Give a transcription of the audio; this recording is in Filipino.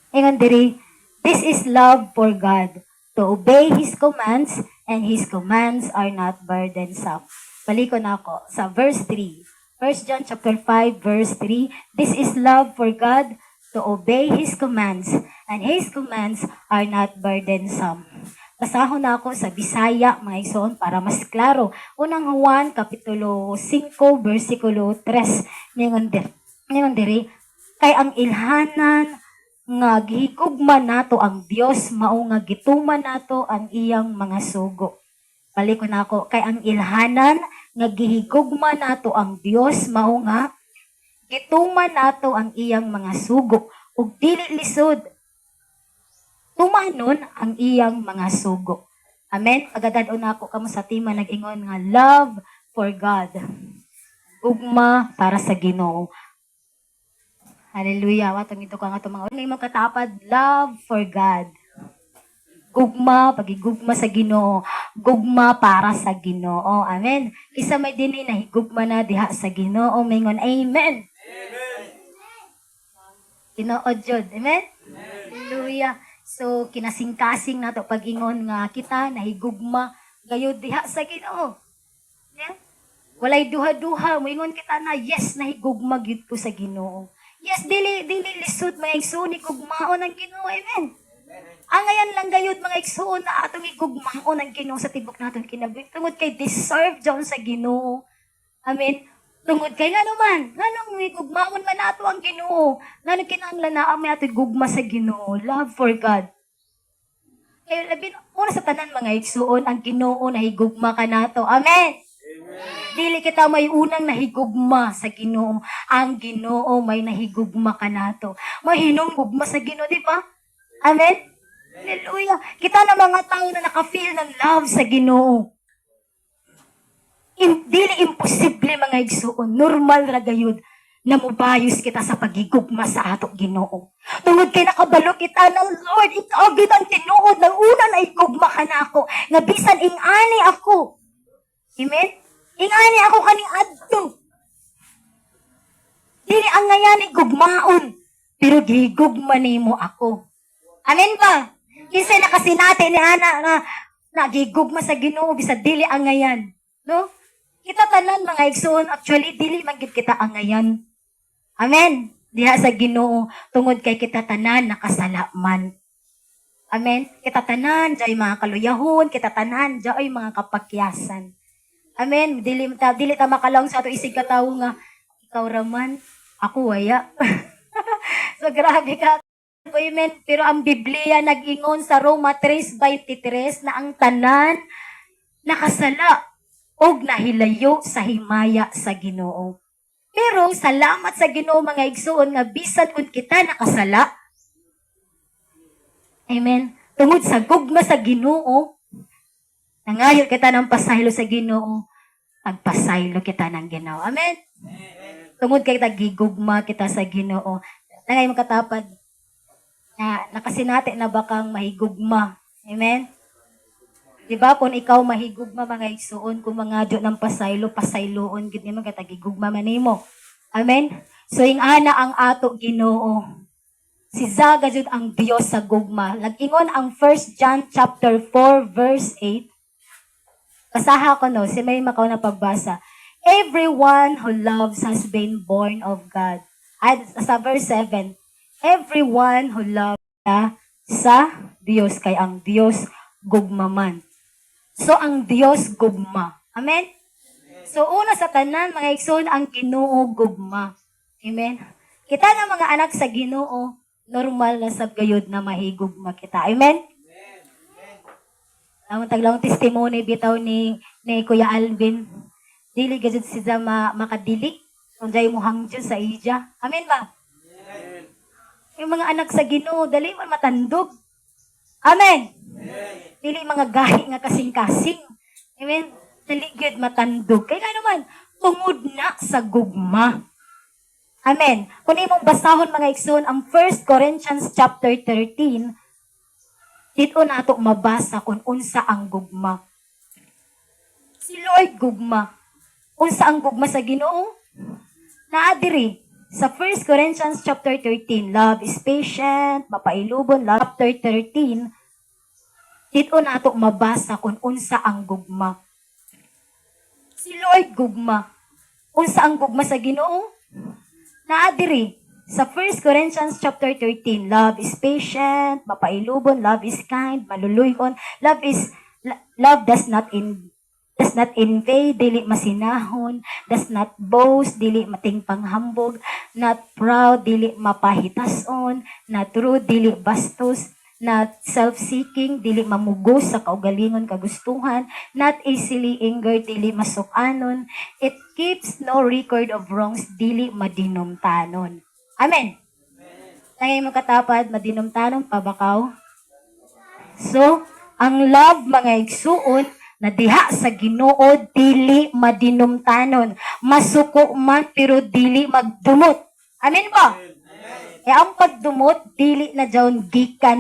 Ingon diri, this is love for God, to obey His commands, and His commands are not burdensome. Balik ko na ako sa verse 3. 1 John chapter 5, verse 3, this is love for God, to obey His commands, and His commands are not burdensome. Basahon na ako sa Bisaya, mga igsoon, para mas klaro. Unang Juan, Kapitulo 5, versikulo 3, ningon diri, kay ang ilhanan nga gihigugma nato ang Dios, mao nga gituman nato ang iyang mga sugo. Balik ko na ako, kay ang ilhanan nga gihigugma nato ang Dios, mao nga gituman nato ang iyang mga sugo, ug dili lisod tumanon ang iyang mga sugo. Amen? Agadadon ako kamo sa tima nag-ingon nga love for God. Ugma para sa Ginoo. Hallelujah. Watong ito ka nga mga unay mga katapad, love for God. Gugma, pagigugma sa Ginoo. Gugma para sa Ginoo. Amen. Isa may dinhi na higugma na diha sa Ginoo. Mingon, amen. Amen. Ginoo jud. Amen. Hallelujah. So, kinasing-kasing na to pag-ingon nga kita, nahigugma, gayod diha sa Ginoo. Yeah? Walay duha-duha, moingon kita na, yes, nahigugma gyud ko sa Ginoo. Yes, dili lisod, may igsuon, igugmaon ang Ginoo. Amen. Ang ngayon lang gayod, mga igsuon na atong igugmaon ang Ginoo sa tibok naton kinabuhi. Tungod kay deserve dyan sa Ginoo. Amen. Tungod kay nga naman, nganong gugmaon man nato ang Ginoo. Nganong kinahanglan na may ato gugma sa Ginoo. Love for God. Kaya labin, una sa tanan mga igsuon, ang Ginoo nahigugma ka nato. Amen. Dili kita may unang nahigugma sa Ginoo. Ang Ginoo may nahigugma ka nato. May hinumgugma sa Ginoo, di ba? Amen. Hallelujah. Kita na mga tao na naka-feel ng love sa Ginoo. Dili imposible mga igsuon, normal ra gayud na mubayos kita sa pagigugma sa ato Ginoo. Tungod kay nakabalo kita ng Lord, ikaw gid ang tinuod ng una na igugma ka nako, nga bisan ingani ako. Amen? Ingani ako kaning adto. Dili ang ngayan igugmaon, pero gigugma nimo ako. Amen ba? Kinsa nakasinati ni ana nga nagigugma sa Ginoo bisan dili ang ngayan, no? Kita tanan mga igsoon, actually, dili man gid kita angayan. Amen. Diha sa Ginoo, tungod kay kita tanan nakasalaman. Amen. Kita tanan, jay mga kaluyahon, kita tanan, jay mga kapakyasan. Amen. Dili ta makalawng sa ato isig katawo nga, ikaw raman, ako waya. So grabe ka. Amen. Pero ang Biblia nag-ingon sa Roma 3:23 na ang tanan nakasala og nahilayo sa himaya sa Ginoo. Pero salamat sa Ginoo mga igsuon nga bisan kun kita nakasala. Amen. Tungod sa gugma sa Ginoo, nangayo kita ng pasaylo sa Ginoo, pagpasaylo kita ng Ginoo. Amen. Tungod kay gigugma kita sa Ginoo. Nangay makatapad na nakasinati na bakang mahigugma. Amen. Diba, kung ikaw mahigugma mga igsuon, kung mga dyo ng pasayloon, gid nimo katagigugma manimo. Amen? So, yung ana ang ato Ginoo. Si Zaga jud ang Dios sa gugma. Nag-ingon ang 1 John chapter 4, verse 8. Basaha ko no, si may makaw na pagbasa. Everyone who loves has been born of God. Ay, sa verse 7. Everyone who loves sa Dios, kay ang Dios gugma man. So, ang Dios gugma. Amen? So, una sa tanan, mga igsoon, ang Ginoo gugma. Amen? Kita na mga anak sa Ginoo, normal na sa gayod na mahigugma kita. Amen? Ang taglawang testimony bitaw ni Kuya Alvin. Dili gajud siya makadili. Kung dahil mo hangjud sa ija. Amen ba? Amen. Yung mga anak sa Ginoo, dali man matandog. Amen? Amen. Dili mga gahi nga kasing-kasing. Amen? Dili gyud matandog. Kaya naman, tungod na sa gugma. Amen. Kung imong basahon mga igsoon, ang 1 Corinthians chapter 13, dito na ito mabasa kung unsa ang gugma. Si Lord gugma. Unsa ang gugma sa Ginoo? Naadiri. Sa 1 Corinthians chapter 13, love is patient, mapailubon, love chapter 13, dito na ito mabasa kung unsa ang gugma. Si Lord gugma. Unsa ang gugma sa Ginoo? Naa diri sa 1 Corinthians chapter 13, love is patient, mapailubon, love is kind, maluluyon, love does not invade, dili masinahon, does not boast, dili mating panghambog, not proud, dili mapahitason, not rude, dili bastos, not self-seeking, dili mamugos sa kaugalingon kagustuhan, not easily angered, dili masukanon, it keeps no record of wrongs, dili madinumtanon. Amen. Tangay mo katapad, madinumtanon, pabakaw. So, ang love, mga igsuon, na diha sa Ginoo, dili madinumtanon. Masuko man, pero dili magdumot. Amen ba? E ang pagdumot, dili na jaon gikan